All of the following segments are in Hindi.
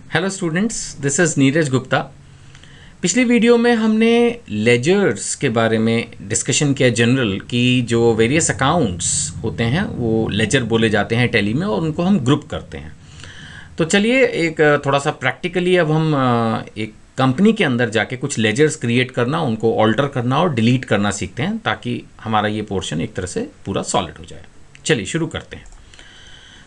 Hello students, this is Neeraj Gupta. पिछली वीडियो में हमने लेजर्स के बारे में डिस्कशन किया जनरल कि जो वेरियस अकाउंट्स होते हैं वो लेजर बोले जाते हैं टैली में और उनको हम ग्रुप करते हैं। तो चलिए एक थोड़ा सा प्रैक्टिकली अब हम एक कंपनी के अंदर जाके कुछ लेजर्स क्रिएट करना, उनको ऑल्टर करना और डिलीट करना सीखते हैं ताकि हमारा ये पोर्शन एक तरह से पूरा सॉलिड हो जाए। चलिए शुरू करते हैं।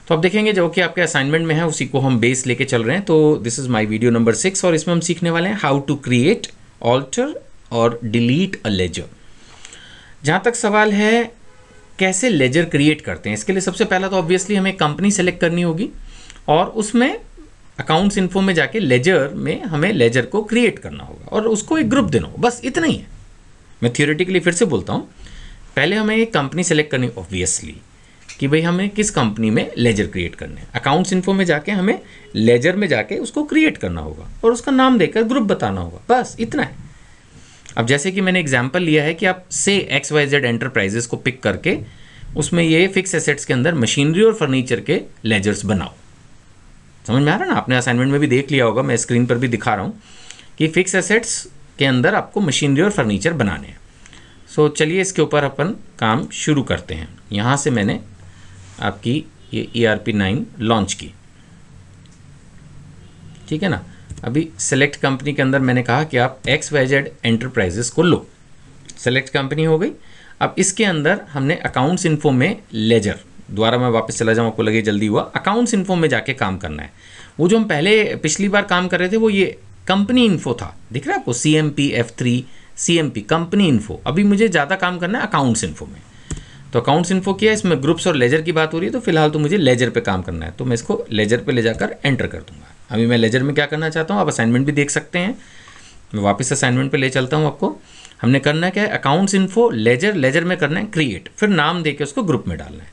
तो अब देखेंगे जो कि आपके असाइनमेंट में है उसी को हम बेस लेके चल रहे हैं। तो this is my video number 6 और इसमें हम सीखने वाले हैं हाउ टू क्रिएट, ऑल्टर और डिलीट अ लेजर। जहाँ तक सवाल है कैसे लेजर क्रिएट करते हैं, इसके लिए सबसे पहला तो ऑब्वियसली हमें कंपनी सेलेक्ट करनी होगी और उसमें अकाउंट्स इन्फो में जाके लेजर में हमें लेजर को क्रिएट करना होगा और उसको एक ग्रुप देना होगा। बस इतना ही है। मैं थियोरेटिकली फिर से बोलता हूँ, पहले हमें एक कंपनी सेलेक्ट करनी ऑब्वियसली कि भाई हमें किस कंपनी में लेजर क्रिएट करने हैं। अकाउंट्स इन्फो में जाके हमें लेजर में जाके उसको क्रिएट करना होगा और उसका नाम देकर ग्रुप बताना होगा। बस इतना है। अब जैसे कि मैंने एग्जांपल लिया है कि आप से XYZ एंटरप्राइजेस को पिक करके उसमें ये फिक्स एसेट्स के अंदर मशीनरी और फर्नीचर के लेजर्स बनाओ। समझ में आ रहा है ना? आपने असाइनमेंट में भी देख लिया होगा, मैं स्क्रीन पर भी दिखा रहा हूँ कि फिक्स एसेट्स के अंदर आपको मशीनरी और फर्नीचर बनाने हैं। सो चलिए इसके ऊपर अपन काम शुरू करते हैं। यहाँ से मैंने आपकी ये ERP9 लॉन्च की, ठीक है ना। अभी सेलेक्ट कंपनी के अंदर मैंने कहा कि आप XYZ एंटरप्राइजेस को लो। सेलेक्ट कंपनी हो गई। अब इसके अंदर हमने अकाउंट्स इन्फो में लेजर, दोबारा मैं वापस चला जाऊँ, आपको लगे जल्दी हुआ। अकाउंट्स इन्फो में जाके काम करना है। वो जो हम पहले पिछली बार काम कर रहे थे वो ये कंपनी इन्फो था, दिख रहा है आपको, CMP F3 CMP company info. अभी मुझे ज़्यादा काम करना है अकाउंट्स इन्फो में। तो अकाउंट्स इन्फो किया, इसमें ग्रुप्स और लेजर की बात हो रही है, तो फिलहाल तो मुझे लेजर पे काम करना है, तो मैं इसको लेजर पे ले जाकर एंटर कर दूंगा। अभी मैं लेजर में क्या करना चाहता हूँ, आप असाइनमेंट भी देख सकते हैं। मैं वापस असाइनमेंट पे ले चलता हूँ आपको। हमने करना क्या है, अकाउंट्स इन्फो लेजर, लेजर में करना है क्रिएट, फिर नाम दे के उसको ग्रुप में डालना है,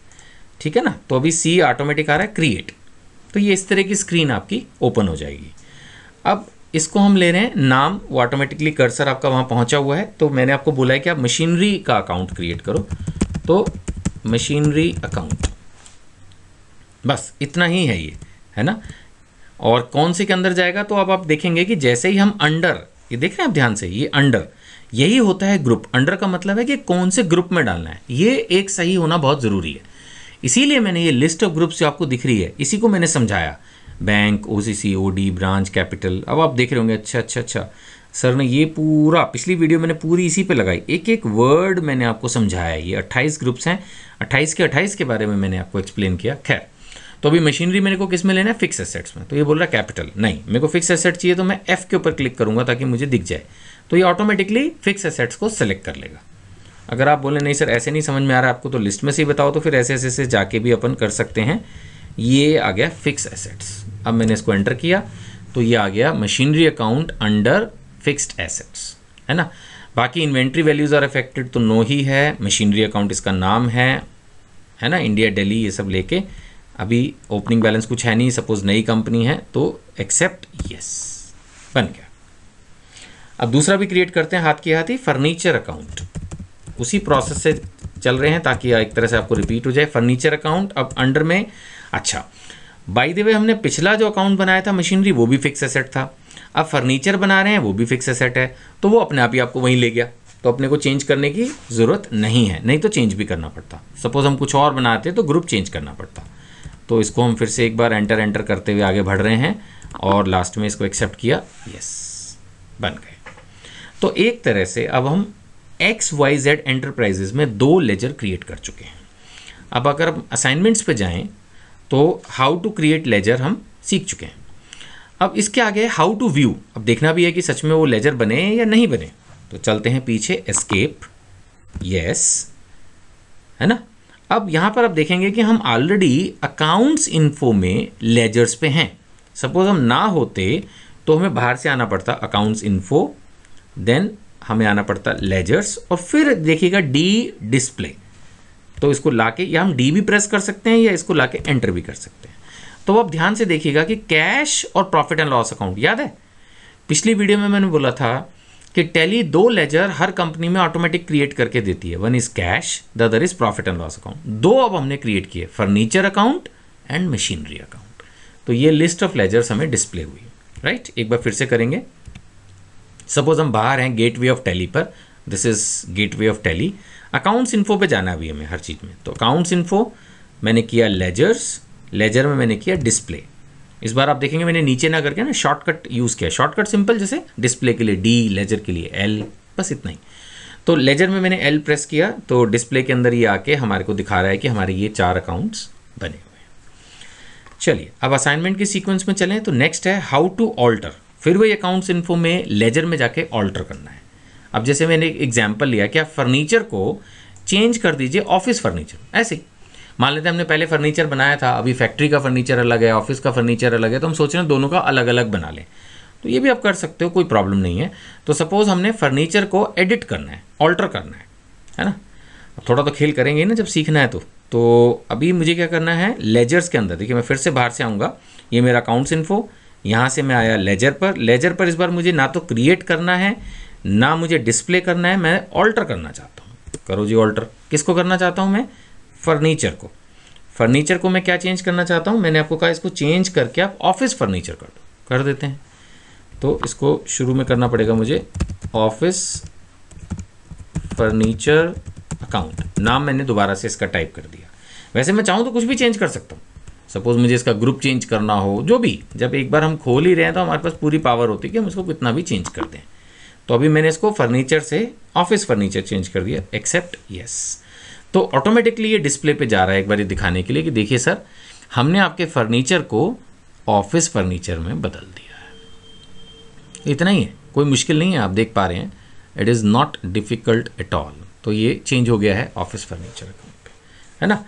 ठीक है ना। तो अभी C ऑटोमेटिक आ रहा है क्रिएट। तो ये इस तरह की स्क्रीन आपकी ओपन हो जाएगी। अब इसको हम ले रहे हैं नाम, वो ऑटोमेटिकली कर्सर आपका वहाँ पहुँचा हुआ है। तो मैंने आपको बोला है कि आप मशीनरी का अकाउंट क्रिएट करो, तो मशीनरी अकाउंट, बस इतना ही है ये, है ना। और कौन से के अंदर जाएगा, तो अब आप देखेंगे कि जैसे ही हम अंडर, ये देख रहे हैं आप ध्यान से, ये अंडर, यही होता है ग्रुप। अंडर का मतलब है कि कौन से ग्रुप में डालना है, ये एक सही होना बहुत ज़रूरी है। इसीलिए मैंने ये लिस्ट ऑफ ग्रुप्स जो आपको दिख रही है इसी को मैंने समझाया, bank, OCC, OD, branch, capital. अब आप देख रहे होंगे अच्छा सर ने ये पूरा, पिछली वीडियो मैंने पूरी इसी पे लगाई, एक एक वर्ड मैंने आपको समझाया। ये 28 ग्रुप्स हैं, 28 के बारे में मैंने आपको एक्सप्लेन किया। खैर, तो अभी मशीनरी मेरे को किस में लेना है, फिक्स एसेट्स में। तो ये बोल रहा है कैपिटल, नहीं मेरे को फिक्स एसेट चाहिए, तो मैं F के ऊपर क्लिक करूंगा ताकि मुझे दिख जाए। तो ये ऑटोमेटिकली फिक्स एसेट्स को सेलेक्ट कर लेगा। अगर आप बोले नहीं सर ऐसे नहीं समझ में आ रहा आपको, तो लिस्ट में से ही बताओ, तो फिर ऐसे जाके भी अपन कर सकते हैं। ये आ गया फिक्स एसेट्स। अब मैंने इसको एंटर किया तो ये आ गया machinery account under fixed assets, है ना। बाकी इन्वेंट्री वैल्यूज आर अफेक्टेड तो नो ही है, मशीनरी अकाउंट इसका नाम है ना, इंडिया, दिल्ली, ये सब लेके। अभी ओपनिंग बैलेंस कुछ है नहीं, सपोज नई कंपनी है तो एक्सेप्ट यस, बन गया। अब दूसरा भी क्रिएट करते हैं हाथ की हाथ ही, फर्नीचर अकाउंट। उसी प्रोसेस से चल रहे हैं ताकि एक तरह से आपको रिपीट हो जाए। फर्नीचर अकाउंट अब अंडर में, अच्छा बाय द वे हमने पिछला जो अकाउंट बनाया था मशीनरी, वो भी फिक्स एसेट था। अब फर्नीचर बना रहे हैं, वो भी फिक्स एसेट है, तो वो अपने आप ही आपको वहीं ले गया। तो अपने को चेंज करने की ज़रूरत नहीं है, नहीं तो चेंज भी करना पड़ता। सपोज हम कुछ और बनाते तो ग्रुप चेंज करना पड़ता। तो इसको हम फिर से एक बार एंटर करते हुए आगे बढ़ रहे हैं और लास्ट में इसको एक्सेप्ट किया, यस, बन गए। तो एक तरह से अब हम XYZ एंटरप्राइजेज में 2 लेजर क्रिएट कर चुके हैं। अब अगर हम असाइनमेंट्स पे जाएं तो हाउ टू क्रिएट लेजर हम सीख चुके हैं। अब इसके आगे हाउ टू व्यू। अब देखना भी है कि सच में वो लेजर बने या नहीं बने। तो चलते हैं पीछे, एस्केप, यस, है ना। अब यहाँ पर आप देखेंगे कि हम ऑलरेडी अकाउंट्स इन्फो में लेजर्स पे हैं। सपोज हम ना होते तो हमें बाहर से आना पड़ता अकाउंट्स इन्फो, देन हमें आना पड़ता लेजर्स, और फिर देखिएगा डी डिस्प्ले। तो इसको लाके, या हम डी भी प्रेस कर सकते हैं या इसको लाके एंटर भी कर सकते हैं। तो आप ध्यान से देखिएगा कि कैश और प्रॉफिट एंड लॉस अकाउंट, याद है पिछली वीडियो में मैंने बोला था कि टैली 2 लेजर हर कंपनी में ऑटोमेटिक क्रिएट करके देती है। One is cash, the other is profit and loss account. 2 अब हमने क्रिएट किए, furniture account and machinery account. तो ये लिस्ट ऑफ लेजर्स हमें डिस्प्ले हुई। राइट। एक बार फिर से करेंगे। सपोज हम बाहर हैं गेटवे ऑफ टैली पर, this is gateway of tally. Accounts info पे जाना है अभी हमें हर चीज़ में, तो अकाउंट्स इन्फो मैंने किया लेजर्स, लेजर में मैंने किया डिस्प्ले। इस बार आप देखेंगे मैंने नीचे ना करके ना शॉर्टकट यूज़ किया, शॉर्टकट सिंपल, जैसे डिस्प्ले के लिए डी, लेजर के लिए एल, बस इतना ही। तो लेजर में मैंने एल प्रेस किया तो डिस्प्ले के अंदर ये आके हमारे को दिखा रहा है कि हमारे ये 4 अकाउंट्स बने हुए हैं। चलिए अब असाइनमेंट के सीक्वेंस में चलें। तो नेक्स्ट है हाउ टू ऑल्टर। फिर वही अकाउंट्स इन्फो में लेजर में जाके ऑल्टर करना है। अब जैसे मैंने एक एग्जाम्पल लिया कि आप फर्नीचर को चेंज कर दीजिए ऑफिस फर्नीचर, ऐसे ही मान लेते हैं हमने पहले फर्नीचर बनाया था, अभी फैक्ट्री का फर्नीचर अलग है, ऑफिस का फर्नीचर अलग है, तो हम सोच रहे हैं दोनों का अलग अलग बना लें। तो ये भी आप कर सकते हो, कोई प्रॉब्लम नहीं है। तो सपोज हमने फर्नीचर को एडिट करना है, ऑल्टर करना है ना। अब थोड़ा तो खेल करेंगे ना जब सीखना है तो अभी मुझे क्या करना है, लेजर्स के अंदर देखिए मैं फिर से बाहर से आऊँगा, ये मेरा अकाउंट्स इन्फो, यहाँ से मैं आया लेजर पर। लेजर पर इस बार मुझे ना तो क्रिएट करना है ना मुझे डिस्प्ले करना है, मैं ऑल्टर करना चाहता हूँ। करो जी ऑल्टर। किसको करना चाहता हूँ मैं, फर्नीचर को। फर्नीचर को मैं क्या चेंज करना चाहता हूँ, मैंने आपको कहा इसको चेंज करके आप ऑफिस फर्नीचर कर दो, कर देते हैं। तो इसको शुरू में करना पड़ेगा मुझे ऑफिस फर्नीचर अकाउंट, नाम मैंने दोबारा से इसका टाइप कर दिया। वैसे मैं चाहूँ तो कुछ भी चेंज कर सकता हूँ, सपोज मुझे इसका ग्रुप चेंज करना हो, जो भी, जब एक बार हम खोल ही रहे हैं तो हमारे पास पूरी पावर होती है कि हम इसको कितना भी चेंज कर दें। तो अभी मैंने इसको फर्नीचर से ऑफिस फर्नीचर चेंज कर दिया, एक्सेप्ट यस। तो ऑटोमेटिकली ये डिस्प्ले पे जा रहा है एक बार ये दिखाने के लिए कि देखिए सर हमने आपके फर्नीचर को ऑफिस फर्नीचर में बदल दिया है। इतना ही है, कोई मुश्किल नहीं है, आप देख पा रहे हैं, it is not difficult at all. तो ये चेंज हो गया है ऑफिस फर्नीचर अकाउंट पे, है ना।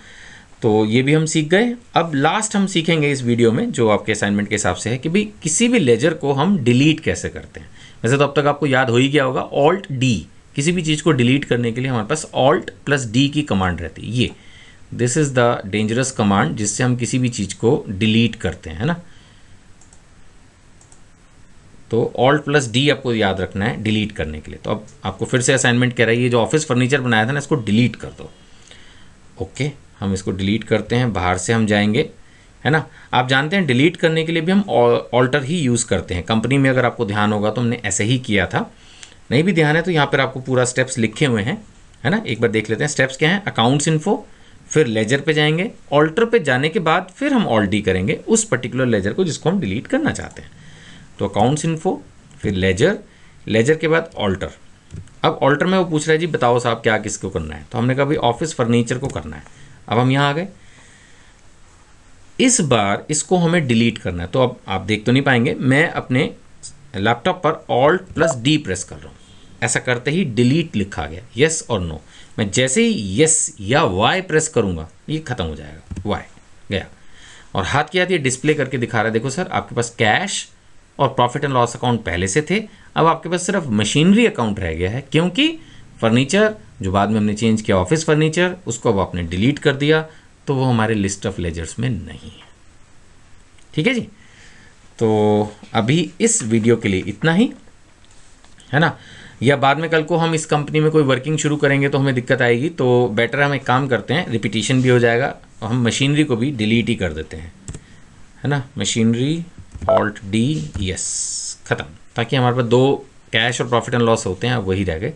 तो ये भी हम सीख गए। अब लास्ट हम सीखेंगे इस वीडियो में, जो आपके असाइनमेंट के हिसाब से है, कि भाई किसी भी लेजर को हम डिलीट कैसे करते हैं। वैसे तो अब तक आपको याद हो ही गया होगा, ऑल्ट डी, किसी भी चीज़ को डिलीट करने के लिए हमारे पास ऑल्ट प्लस डी की कमांड रहती है। ये this is the dangerous command जिससे हम किसी भी चीज़ को डिलीट करते हैं, है ना। तो ऑल्ट प्लस डी आपको याद रखना है डिलीट करने के लिए। तो अब आपको फिर से असाइनमेंट कह रहा है, ये जो ऑफिस फर्नीचर बनाया था ना, इसको डिलीट कर दो। ओके, हम इसको डिलीट करते हैं, बाहर से हम जाएंगे, है ना। आप जानते हैं डिलीट करने के लिए भी हम ऑल्टर ही यूज़ करते हैं। कंपनी में अगर आपको ध्यान होगा तो हमने ऐसे ही किया था, नहीं भी ध्यान है तो यहाँ पर आपको पूरा स्टेप्स लिखे हुए हैं, है ना। एक बार देख लेते हैं स्टेप्स क्या हैं। अकाउंट्स इन्फो, फिर लेजर पे जाएंगे, ऑल्टर पे जाने के बाद फिर हम ऑल्ट डी करेंगे उस पर्टिकुलर लेजर को जिसको हम डिलीट करना चाहते हैं। तो अकाउंट्स इन्फो, फिर लेजर, लेजर के बाद ऑल्टर। अब ऑल्टर में वो पूछ रहा है जी बताओ साहब क्या किसको करना है, तो हमने कहा भाई ऑफिस फर्नीचर को करना है। अब हम यहाँ आ गए, इस बार इसको हमें डिलीट करना है। तो अब आप देख तो नहीं पाएंगे, मैं अपने लैपटॉप पर ऑल्ट प्लस डी प्रेस कर रहा हूँ, ऐसा करते ही डिलीट लिखा गया, यस और नो। मैं जैसे ही यस या वाई प्रेस करूँगा ये खत्म हो जाएगा, वाई गया। और हाथ की हाथ ये डिस्प्ले करके दिखा रहा है, देखो सर आपके पास कैश और प्रॉफिट एंड लॉस अकाउंट पहले से थे, अब आपके पास सिर्फ मशीनरी अकाउंट रह गया है, क्योंकि फर्नीचर जो बाद में हमने चेंज किया ऑफिस फर्नीचर, उसको अब आपने डिलीट कर दिया, तो वो हमारे लिस्ट ऑफ लेजर्स में नहीं है। ठीक है जी। तो अभी इस वीडियो के लिए इतना ही, है ना। या बाद में कल को हम इस कंपनी में कोई वर्किंग शुरू करेंगे तो हमें दिक्कत आएगी, तो बेटर हम एक काम करते हैं, रिपीटिशन भी हो जाएगा, हम मशीनरी को भी डिलीट ही कर देते हैं, है ना। मशीनरी ऑल्ट डी यस, ख़त्म, ताकि हमारे पास 2 कैश और प्रॉफिट एंड लॉस होते हैं, अब वही रह गए,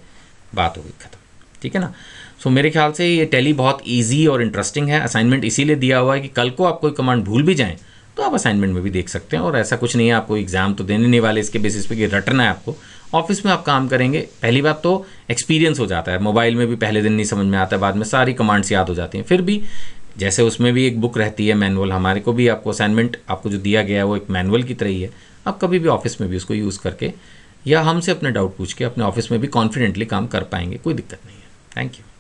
बात हो गई ख़त्म। ठीक है ना। सो मेरे ख्याल से ये टैली बहुत इजी और इंटरेस्टिंग है। असाइनमेंट इसीलिए दिया हुआ है कि कल को आप कोई कमांड भूल भी जाएं तो आप असाइनमेंट में भी देख सकते हैं, और ऐसा कुछ नहीं है, आपको एग्जाम तो देने नहीं वाले इसके बेसिस पे कि रटना है आपको। ऑफिस में आप काम करेंगे, पहली बात तो एक्सपीरियंस हो जाता है, मोबाइल में भी पहले दिन नहीं समझ में आता है, बाद में सारी कमांड्स याद हो जाती हैं। फिर भी जैसे उसमें भी एक बुक रहती है मैनुअल, हमारे को भी आपको असाइनमेंट आपको जो दिया गया है वो एक मैनुअल की तरह ही है। आप कभी भी ऑफिस में भी उसको यूज़ करके या हमसे अपने डाउट पूछ के अपने ऑफिस में भी कॉन्फिडेंटली काम कर पाएंगे, कोई दिक्कत नहीं है। Thank you.